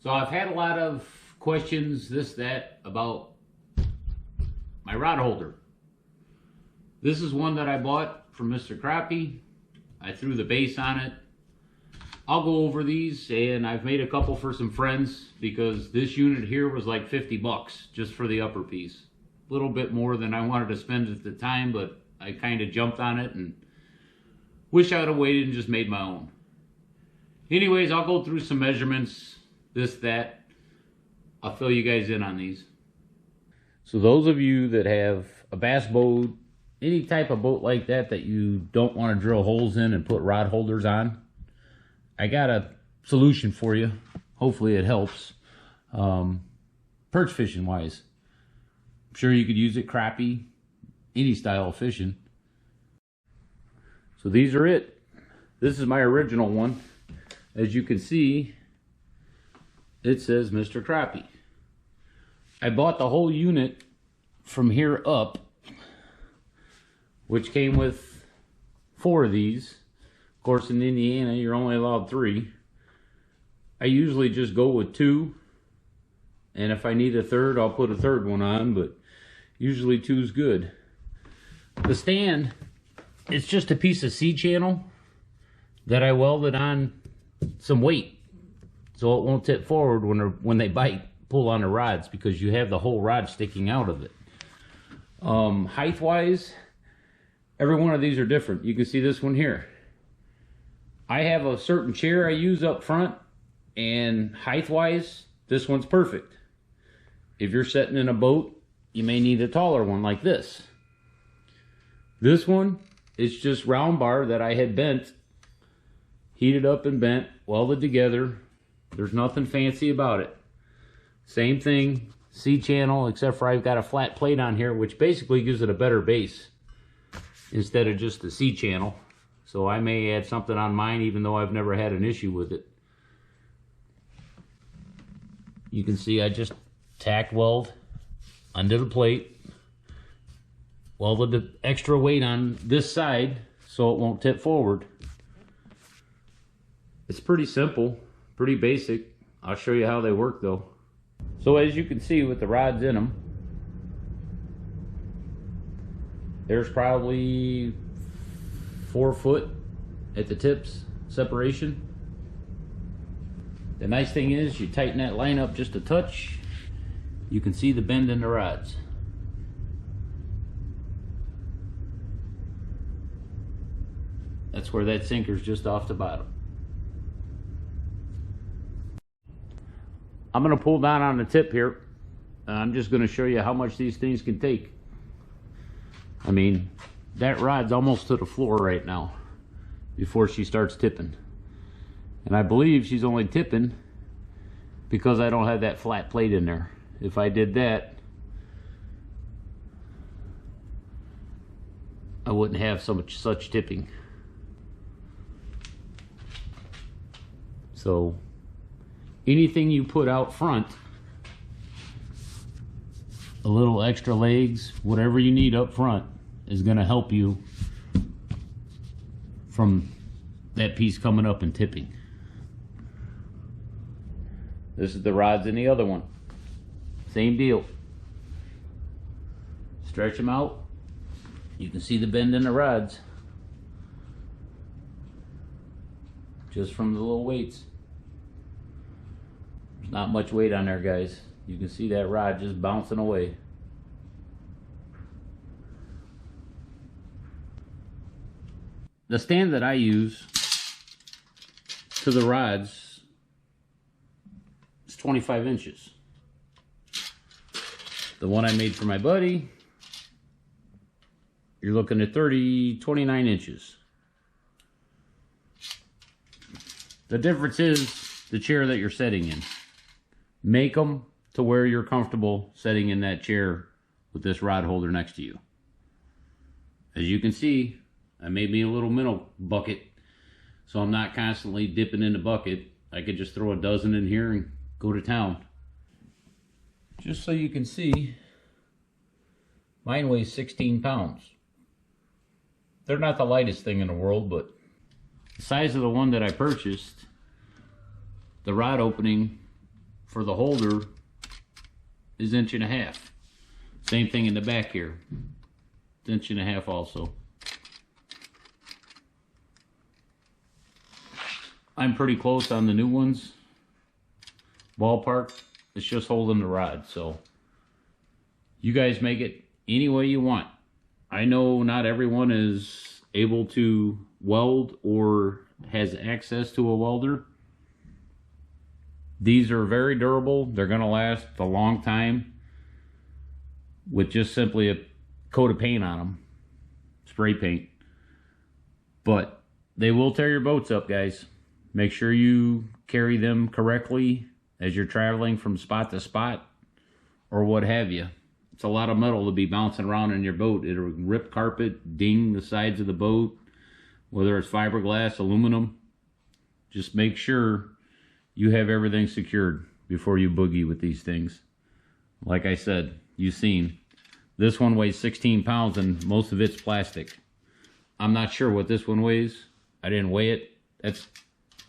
So I've had a lot of questions, this, that, about my rod holder. This is one that I bought from Mr. Crappie. I threw the base on it. I'll go over these, and I've made a couple for some friends because this unit here was like 50 bucks just for the upper piece. A little bit more than I wanted to spend at the time, but I kind of jumped on it and wish I would have waited and just made my own. Anyways, I'll go through some measurements, this, that. I'll fill you guys in on these. So those of you that have a bass boat, any type of boat like that that you don't want to drill holes in and put rod holders on, I got a solution for you. Hopefully it helps. Perch fishing wise. I'm sure you could use it crappie, any style of fishing. So these are it. This is my original one. As you can see, it says Mr. Crappie. I bought the whole unit from here up, which came with 4 of these. Of course, in Indiana, you're only allowed 3. I usually just go with 2. And if I need a third, I'll put a third one on, but usually 2 is good. The stand, it's just a piece of C-channel that I welded on some weight so it won't tip forward when they pull on the rods, because you have the whole rod sticking out of it. Height wise, every one of these are different. You can see this one here. I have a certain chair I use up front, and height wise, this one's perfect. If you're sitting in a boat, you may need a taller one like this. This one is just round bar that I had bent, heated up and bent, welded together. There's nothing fancy about it. Same thing, C-channel, except for I've got a flat plate on here, which basically gives it a better base instead of just the C-channel. So I may add something on mine, even though I've never had an issue with it. You can see I just tack weld under the plate, welded the extra weight on this side so it won't tip forward. It's pretty simple, pretty basic. I'll show you how they work though. So as you can see with the rods in them, there's probably 4 foot at the tips separation. The nice thing is you tighten that line up just a touch, you can see the bend in the rods. That's where that sinker's just off the bottom. I'm going to pull down on the tip here. I'm just going to show you how much these things can take. I mean, that rod's almost to the floor right now before she starts tipping. And I believe she's only tipping because I don't have that flat plate in there. If I did that, I wouldn't have such tipping. So anything you put out front, a little extra legs, whatever you need up front, is going to help you from that piece coming up and tipping. This is the rods in the other one. Same deal. Stretch them out. You can see the bend in the rods just from the little weights. There's not much weight on there, guys. You can see that rod just bouncing away. The stand that I use to the rods is 25 inches. The one I made for my buddy, you're looking at 29 inches. The difference is the chair that you're sitting in. Make them to where you're comfortable sitting in that chair with this rod holder next to you. As you can see, I made me a little minnow bucket, so I'm not constantly dipping in the bucket. I could just throw a dozen in here and go to town. Just so you can see, mine weighs 16 pounds. They're not the lightest thing in the world, but the size of the one that I purchased, the rod opening for the holder is 1.5 inches. Same thing in the back here. It's 1.5 inches also. I'm pretty close on the new ones. Ballpark. It's just holding the rod. So you guys make it any way you want. I know not everyone is able to weld or has access to a welder. These are very durable. They're going to last a long time with just simply a coat of paint on them. Spray paint. But they will tear your boats up, guys. Make sure you carry them correctly as you're traveling from spot to spot or what have you. It's a lot of metal to be bouncing around in your boat. It'll rip carpet, ding the sides of the boat, whether it's fiberglass, aluminum. Just make sure you have everything secured before you boogie with these things. Like I said, you've seen. This one weighs 16 pounds and most of it's plastic. I'm not sure what this one weighs. I didn't weigh it. That's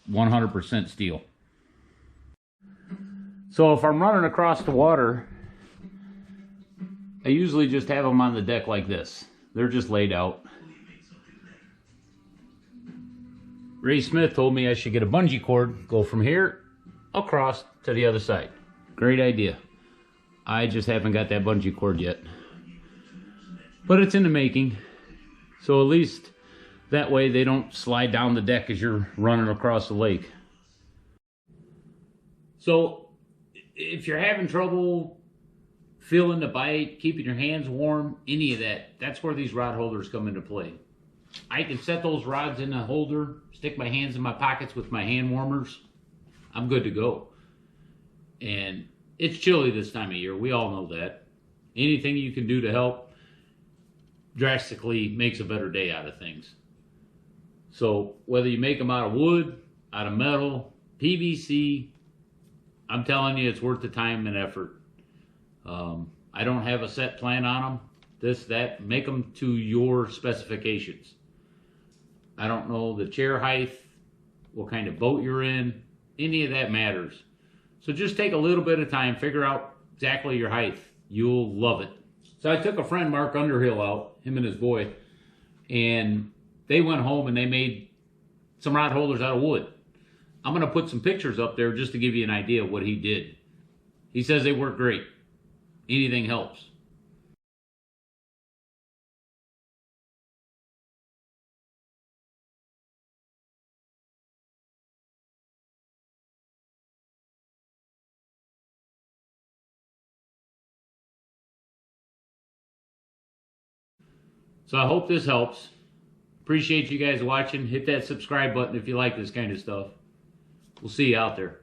100% steel. So if I'm running across the water, I usually just have them on the deck like this. They're just laid out. Ray Smith told me I should get a bungee cord, go from here across to the other side. Great idea. I just haven't got that bungee cord yet. But it's in the making. So at least that way they don't slide down the deck as you're running across the lake. So if you're having trouble feeling the bite, keeping your hands warm, any of that, that's where these rod holders come into play. I can set those rods in the holder, stick my hands in my pockets with my hand warmers. I'm good to go. And it's chilly this time of year. We all know that. Anything you can do to help drastically makes a better day out of things. So whether you make them out of wood, out of metal, PVC, I'm telling you, it's worth the time and effort. I don't have a set plan on them. This, that, make them to your specifications. I don't know the chair height, what kind of boat you're in, any of that matters. So just take a little bit of time, figure out exactly your height. You'll love it. So I took a friend, Mark Underhill, out, him and his boy, and they went home and they made some rod holders out of wood. I'm going to put some pictures up there just to give you an idea of what he did. He says they work great. Anything helps. So I hope this helps. Appreciate you guys watching. Hit that subscribe button if you like this kind of stuff. We'll see you out there.